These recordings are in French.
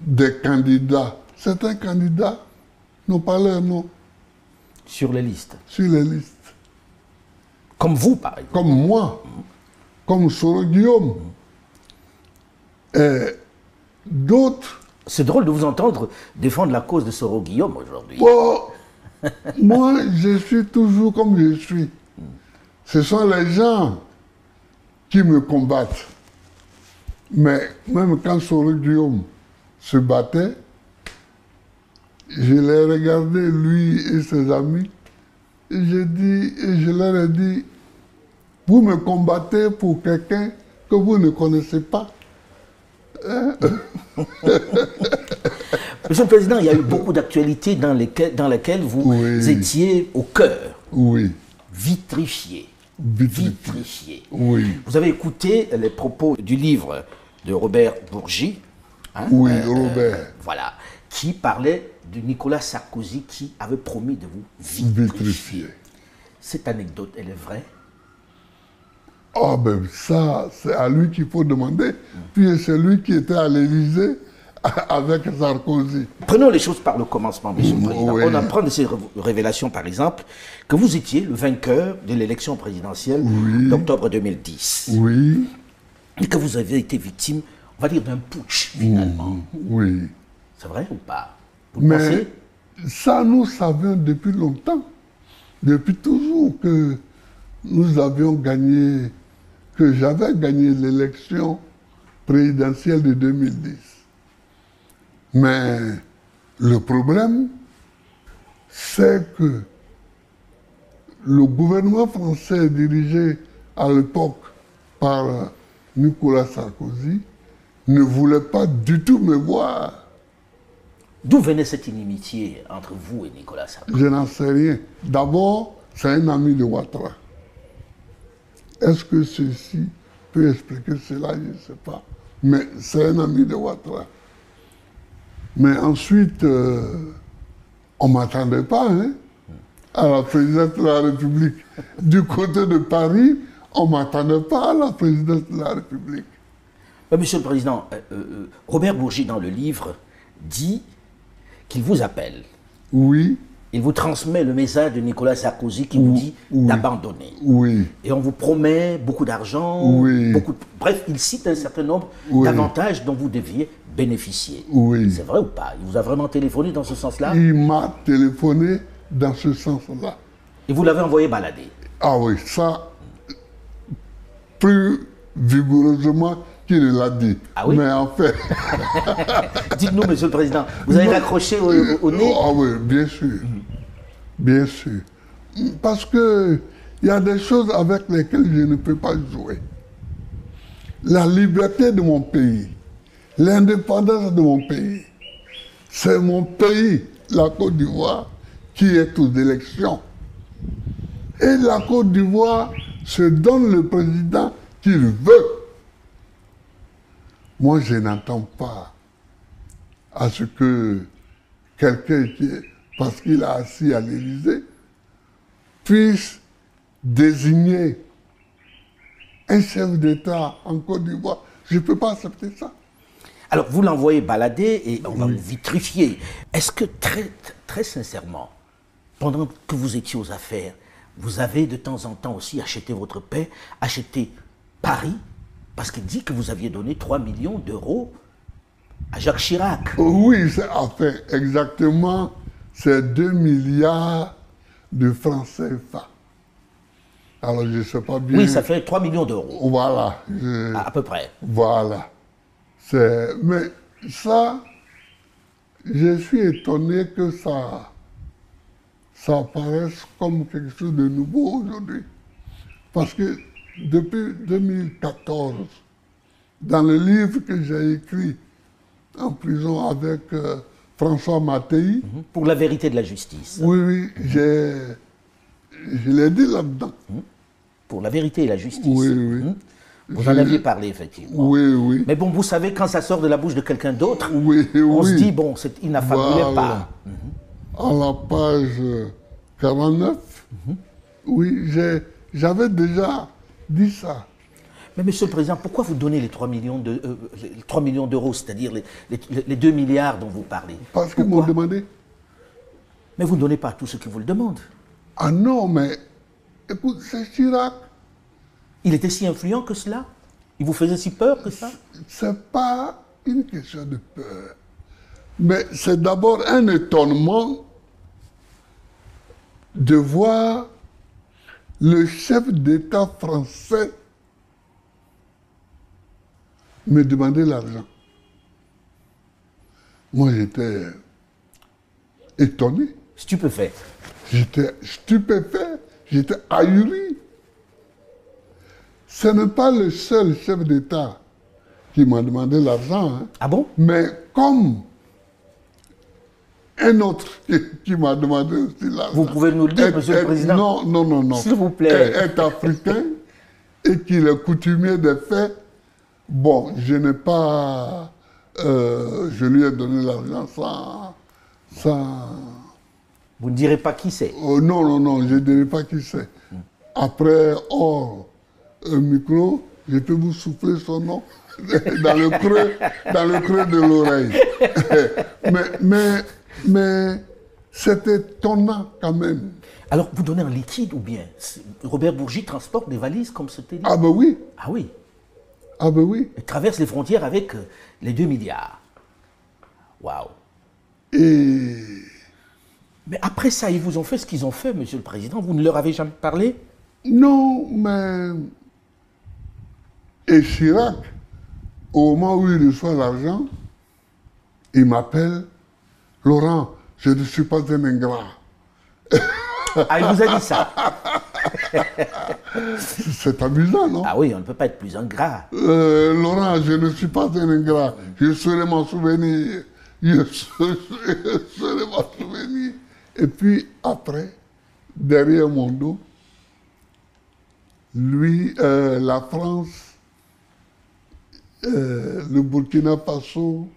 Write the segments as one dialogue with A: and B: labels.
A: des candidats. Certains candidats n'ont pas leur nom
B: Sur les listes.
A: sur les listes.
B: Comme vous, par exemple.
A: Comme moi, comme Soro Guillaume. Et d'autres.
B: C'est drôle de vous entendre défendre la cause de Soro Guillaume aujourd'hui.
A: Bon, moi, je suis toujours comme je suis. Ce sont les gens qui me combattent. Mais même quand Soro Guillaume se battait, je l'ai regardé, lui et ses amis, et je leur ai dit, vous me combattez pour quelqu'un que vous ne connaissez pas.
B: Monsieur le Président, il y a eu beaucoup d'actualités dans lesquelles vous étiez au cœur.
A: Oui.
B: Vitrifié.
A: Oui.
B: Vous avez écouté les propos du livre de Robert Bourgi. Hein,
A: oui, Robert.
B: Voilà. Qui parlait de Nicolas Sarkozy qui avait promis de vous vitrifier. Cette anecdote, elle est vraie?
A: Ah ben ça, c'est à lui qu'il faut demander. Puis c'est lui qui était à l'Élysée avec Sarkozy.
B: Prenons les choses par le commencement, Monsieur le Président.
A: Oui.
B: On apprend de ces révélations, par exemple, que vous étiez le vainqueur de l'élection présidentielle d'octobre 2010.
A: Oui.
B: Et que vous avez été victime, on va dire, d'un putsch, finalement.
A: Oui.
B: C'est vrai ou pas? Vous
A: Mais
B: pensez?
A: ça, nous savions depuis longtemps, depuis toujours, que nous avions gagné, que j'avais gagné l'élection présidentielle de 2010. Mais le problème, c'est que le gouvernement français dirigé à l'époque par Nicolas Sarkozy ne voulait pas du tout me voir.
B: D'où venait cette inimitié entre vous et Nicolas Sarkozy?
A: Je n'en sais rien. D'abord, c'est un ami de Ouattara. Est-ce que ceci peut expliquer cela? Je ne sais pas. Mais c'est un ami de Ouattara. Mais ensuite, on ne m'attendait pas à la présidence de la République. Du côté de Paris, on ne m'attendait pas à la présidence de la République.
B: Monsieur le Président, Robert Bourgi, dans le livre, dit qu'il vous appelle.
A: Oui.
B: Il vous transmet le message de Nicolas Sarkozy qui vous dit d'abandonner.
A: Oui.
B: Et on vous promet beaucoup d'argent, bref, il cite un certain nombre d'avantages dont vous deviez bénéficier.
A: Oui.
B: C'est vrai ou pas? Il vous a vraiment téléphoné dans ce sens-là?
A: Il m'a téléphoné dans ce sens-là.
B: Et vous l'avez envoyé balader?
A: Ah oui, ça, plus vigoureusement qu'il l'a dit.
B: Ah oui?
A: Mais en fait...
B: Dites-nous, Monsieur le Président, vous avez raccroché au nez?
A: Ah oui, bien sûr. Bien sûr. Parce que il y a des choses avec lesquelles je ne peux pas jouer. La liberté de mon pays, l'indépendance de mon pays, c'est mon pays, la Côte d'Ivoire, qui est aux élections. Et la Côte d'Ivoire se donne le président qu'il veut. Moi, je n'entends pas à ce que quelqu'un qui, parce qu'il a assis à l'Élysée, puisse désigner un chef d'État en Côte d'Ivoire. Je ne peux pas accepter ça.
B: Alors, vous l'envoyez balader et on va vous vitrifier. Est-ce que, très sincèrement, pendant que vous étiez aux affaires, vous avez de temps en temps aussi acheté votre paix, acheté Paris, parce qu'il dit que vous aviez donné 3 millions d'euros à Jacques Chirac.
A: Oui, enfin, exactement, c'est 2 milliards de francs CFA. Alors, je ne sais pas bien...
B: Oui, ça fait 3 millions d'euros.
A: Voilà.
B: À peu près.
A: Voilà. Mais ça, je suis étonné que ça apparaisse comme quelque chose de nouveau aujourd'hui. Parce que depuis 2014, dans le livre que j'ai écrit en prison avec François Mattei...
B: Pour la vérité de la justice.
A: Oui, je l'ai dit là-dedans.
B: Pour la vérité et la justice.
A: Oui.
B: Vous en aviez parlé, effectivement.
A: Oui.
B: Mais bon, vous savez, quand ça sort de la bouche de quelqu'un d'autre,
A: on
B: se dit, bon, il n'affabulait pas.
A: À la page 49, oui, j'avais déjà dit ça.
B: Mais Monsieur le Président, pourquoi vous donnez les 3 millions d'euros, c'est-à-dire les 2 milliards dont vous parlez?
A: Parce qu'ils m'ont demandé.
B: Mais vous ne donnez pas à tous ceux qui vous le demandent.
A: Ah non, mais écoute, c'est Chirac.
B: Il était si influent que cela? Il vous faisait si peur que ça?
A: C'est pas une question de peur. Mais c'est d'abord un étonnement de voir le chef d'État français me demander l'argent. Moi, j'étais étonné.
B: Stupéfait.
A: J'étais stupéfait. J'étais ahuri. Ce n'est pas le seul chef d'État qui m'a demandé l'argent. Hein.
B: Ah bon?
A: Mais comme un autre qui m'a demandé aussi l'argent.
B: Vous pouvez nous le dire, Monsieur le Président?
A: Non.
B: S'il vous plaît.
A: Est africain et qu'il est coutumier des faits. Bon, je n'ai pas... je lui ai donné l'argent sans...
B: Vous ne direz pas qui c'est?
A: Non, je ne dirai pas qui c'est. Après, hors micro, je peux vous souffler son nom dans le creux de l'oreille. mais c'est étonnant quand même.
B: Alors, vous donnez en liquide ou bien Robert Bourgi transporte des valises comme c'était dit?
A: Ah ben oui.
B: Ah oui.
A: Ah ben oui.
B: Il traverse les frontières avec les 2 milliards. Waouh.
A: Et...
B: Mais après ça, ils vous ont fait ce qu'ils ont fait, Monsieur le Président. Vous ne leur avez jamais parlé?
A: Non, mais... Et Chirac, au moment où il reçoit l'argent, il m'appelle, Laurent, je ne suis pas un ingrat.
B: Ah, il vous a dit ça?
A: C'est amusant, non?
B: Ah oui, on ne peut pas être plus ingrat.
A: Laurent, je ne suis pas un ingrat. Je saurai m'en souvenir. Je saurai m'en souvenir. Et puis après, derrière mon dos, lui, la France, le Burkina Faso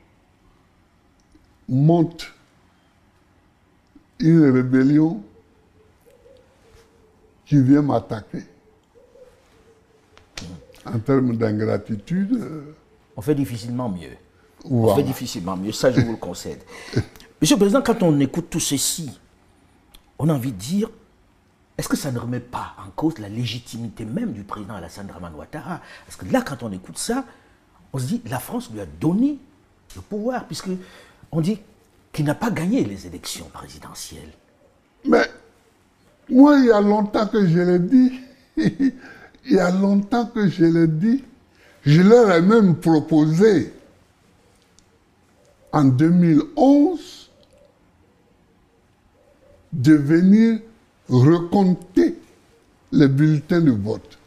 A: monte une rébellion qui vient m'attaquer. En termes d'ingratitude...
B: On fait difficilement mieux.
A: Voilà.
B: On fait difficilement mieux, ça je vous le concède. Monsieur le Président, quand on écoute tout ceci, on a envie de dire, est-ce que ça ne remet pas en cause la légitimité même du président Alassane Dramane Ouattara? Parce que là, quand on écoute ça, on se dit, la France lui a donné le pouvoir, puisque on dit qu'il n'a pas gagné les élections présidentielles.
A: Mais moi, il y a longtemps que je l'ai dit, il y a longtemps que je l'ai dit, je leur ai même proposé en 2011 de venir recompter les bulletins de vote.